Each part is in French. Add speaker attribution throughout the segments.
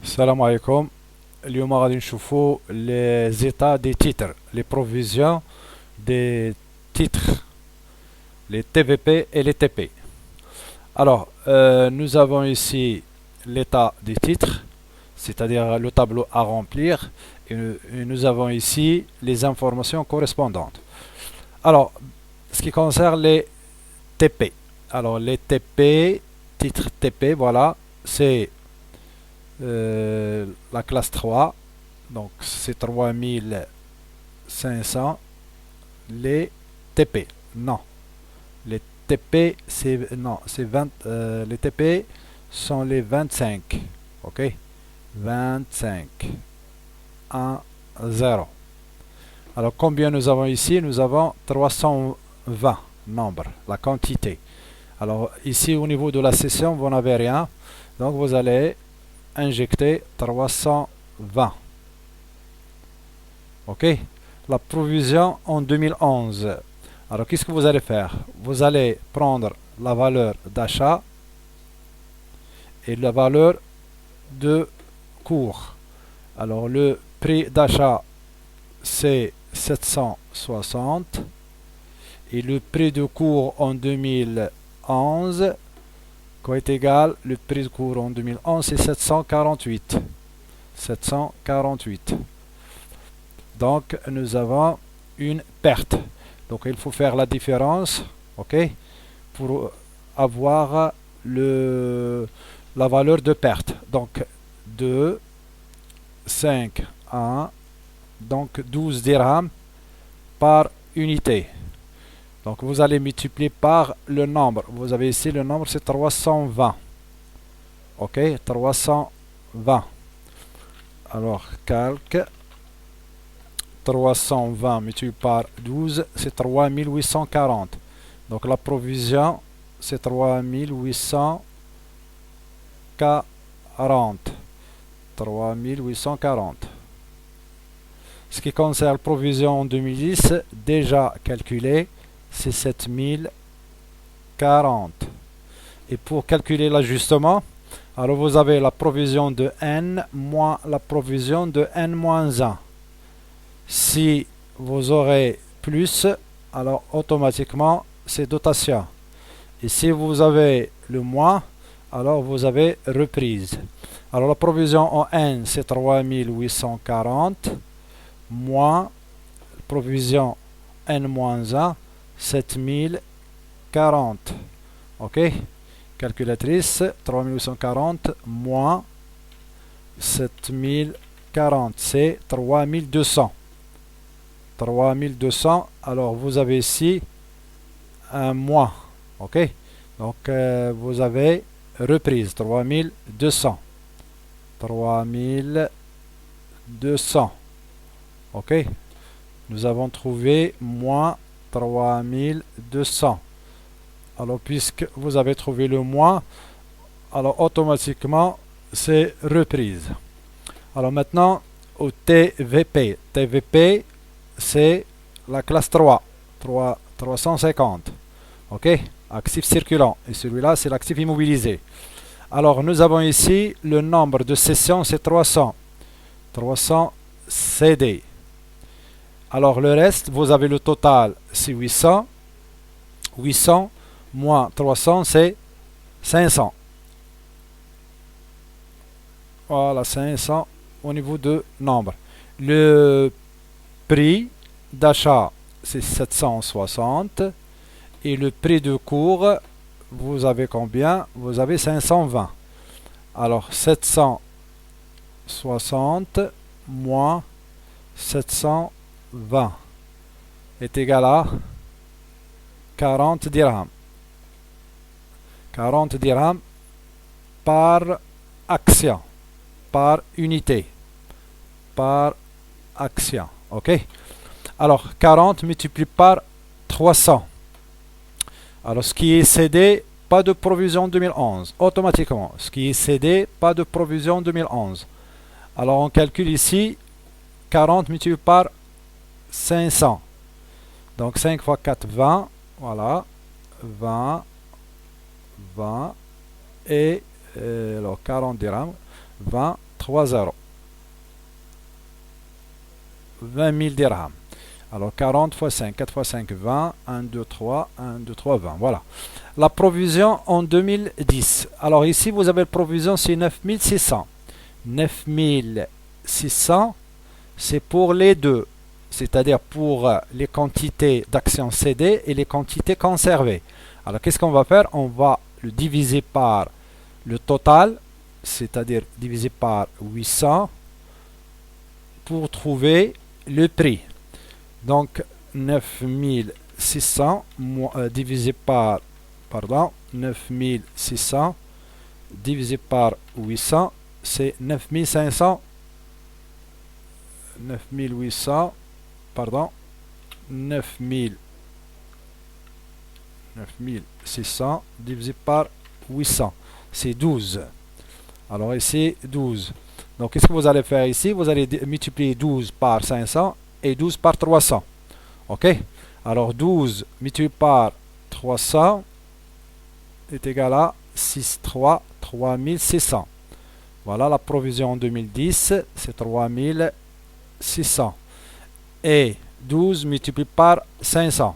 Speaker 1: السلام عليكم. اليوم غادي نشوفوا les états des titres, les provisions des titres, les TVP et les TP. Alors, nous avons ici l'état des titres, c'est-à-dire le tableau à remplir, et nous avons ici les informations correspondantes. Alors, ce qui concerne les TP. Alors, les TP, titres TP, voilà, c'est la classe 3, donc c'est 3500. Les TP, non, les TP c'est non, c'est 20, les TP sont les 25, ok, 25, 1, 0. Alors combien nous avons ici? Nous avons 320 nombres, la quantité. Alors ici au niveau de la session vous n'avez rien, donc vous allez injecter 320. Ok, la provision en 2011. Alors qu'est-ce que vous allez faire? Vous allez prendre la valeur d'achat et la valeur de cours. Alors le prix d'achat c'est 760 et le prix de cours en 2011 quoi est égal, le prix de cours en 2011 c'est 748. 748. Donc nous avons une perte. Donc il faut faire la différence, ok, pour avoir la valeur de perte. Donc 2, 5, 1, donc 12 dirhams par unité. Donc vous allez multiplier par le nombre. Vous avez ici le nombre, c'est 320. Ok, 320. Alors calque. 320 multiplié par 12, c'est 3840. Donc la provision, c'est 3840. 3840. Ce qui concerne la provision en 2010, déjà calculé, c'est 7040. Et pour calculer l'ajustement, alors vous avez la provision de n moins la provision de n-1. Si vous aurez plus, alors automatiquement c'est dotation. Et si vous avez le moins, alors vous avez reprise. Alors la provision en N c'est 3840 moins provision N-1 7040. Ok, calculatrice, 3840 moins 7040 c'est 3200. 3200, alors vous avez ici un mois, ok, donc vous avez reprise 3200, 3200, ok, nous avons trouvé moins 3200. Alors puisque vous avez trouvé le moins, alors automatiquement c'est reprise. Alors maintenant au TVP. TVP c'est la classe 3, 350. Ok, actif circulant. Et celui-là, c'est l'actif immobilisé. Alors, nous avons ici le nombre de sessions, c'est 300. 300 CD. Alors, le reste, vous avez le total, c'est 800. 800 moins 300, c'est 500. Voilà, 500 au niveau de nombre. Le prix d'achat c'est 760 et le prix de cours vous avez combien? Vous avez 520. Alors 760 moins 720 est égal à 40 dirhams. 40 dirhams par action, par unité, par action. Ok, alors 40 multiplié par 300. Alors ce qui est cédé, pas de provision 2011, automatiquement. Ce qui est cédé, pas de provision 2011. Alors on calcule ici 40 multiplié par 500. Donc 5 fois 4, 20. Voilà, 20, 20 et alors 40 dirhams, 20, 3 0. 20 000 dirhams. Alors 40 fois 5, 4 fois 5, 20, 1, 2, 3, 1, 2, 3, 20. Voilà. La provision en 2010. Alors ici, vous avez la provision, c'est 9600. 9600, c'est pour les deux. C'est-à-dire pour les quantités d'actions cédées et les quantités conservées. Alors qu'est-ce qu'on va faire? On va le diviser par le total, c'est-à-dire diviser par 800 pour trouver le prix. Donc 9600 divisé par 9600 divisé par 800, c'est 9500. 9800, pardon, 9600 divisé par 800, c'est 12. Alors ici 12. Donc qu'est-ce que vous allez faire ici? Vous allez multiplier 12 par 500 et 12 par 300. Ok? Alors 12 multiplié par 300 est égal à 3600. Voilà, la provision en 2010, c'est 3600. Et 12 multiplié par 500.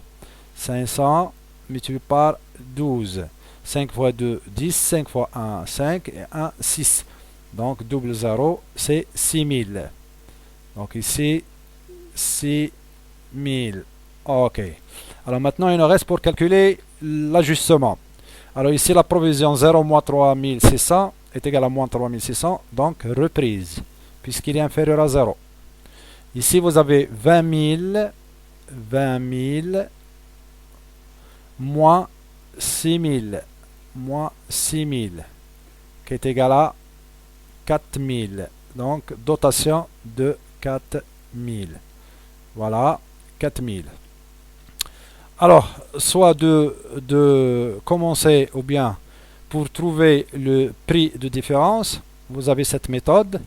Speaker 1: 500 multiplié par 12. 5 fois 2, 10. 5 fois 1, 5. Et 1, 6. Donc, double 0, c'est 6000. Donc ici, 6000. OK. Alors maintenant, il nous reste pour calculer l'ajustement. Alors ici, la provision 0 moins 3600 est égale à moins 3600. Donc, reprise, puisqu'il est inférieur à 0. Ici, vous avez 20 000 moins 6000 qui est égal à 4000. Donc, dotation de 4000. Voilà, 4000. Alors, soit de commencer ou bien pour trouver le prix de différence, vous avez cette méthode,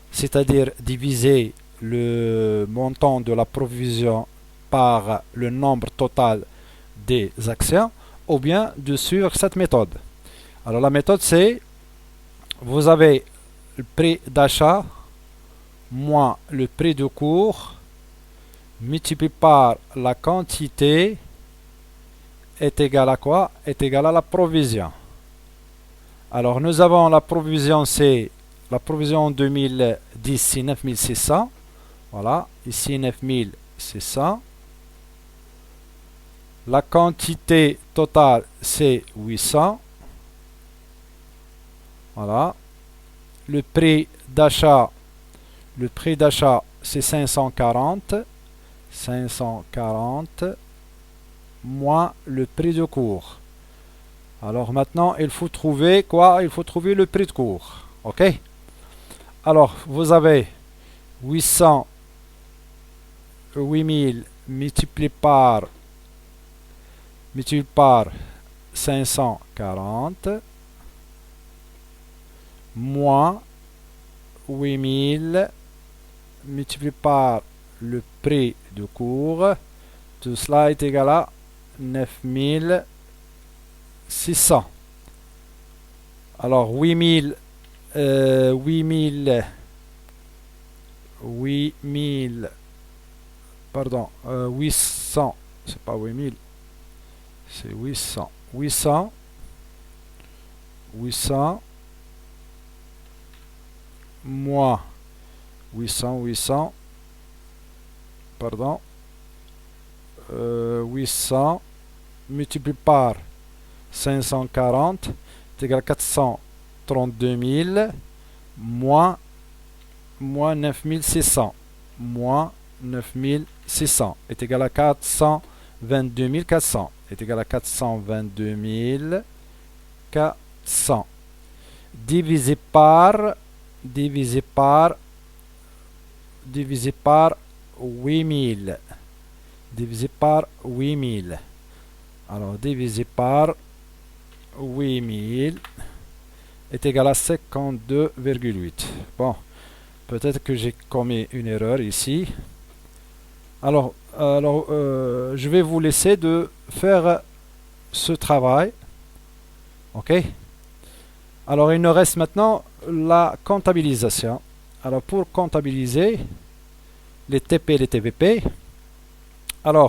Speaker 1: c'est-à-dire diviser le montant de la provision par le nombre total des actions, ou bien de suivre cette méthode. Alors la méthode c'est, vous avez le prix d'achat moins le prix de cours multiplié par la quantité est égal à quoi? Est égal à la provision. Alors nous avons la provision, c'est la provision en 2010, c'est 9600. Voilà, ici 9600. La quantité totale, c'est 800. Voilà. Le prix d'achat, c'est 540. 540 moins le prix de cours. Alors maintenant, il faut trouver quoi? Il faut trouver le prix de cours. OK? Alors, vous avez 8000 multiplié par 540 moins 8000 multiplié par le prix de cours. Tout cela est égal à 9600. Alors 8000 pardon, 800, c'est pas 8000, c'est 800. 800 moins 800, pardon, 800 multiplié par 540 est égal à 432 000 moins 9600 moins 9600 est égal à 422 400 est égal à 422 400 divisé par 8000 divisé par 8000. Alors divisé par 8000 est égal à 52,8. Bon, peut-être que j'ai commis une erreur ici. Alors je vais vous laisser de faire ce travail. OK? Alors il nous reste maintenant la comptabilisation. Alors pour comptabiliser les TP et les TVP, alors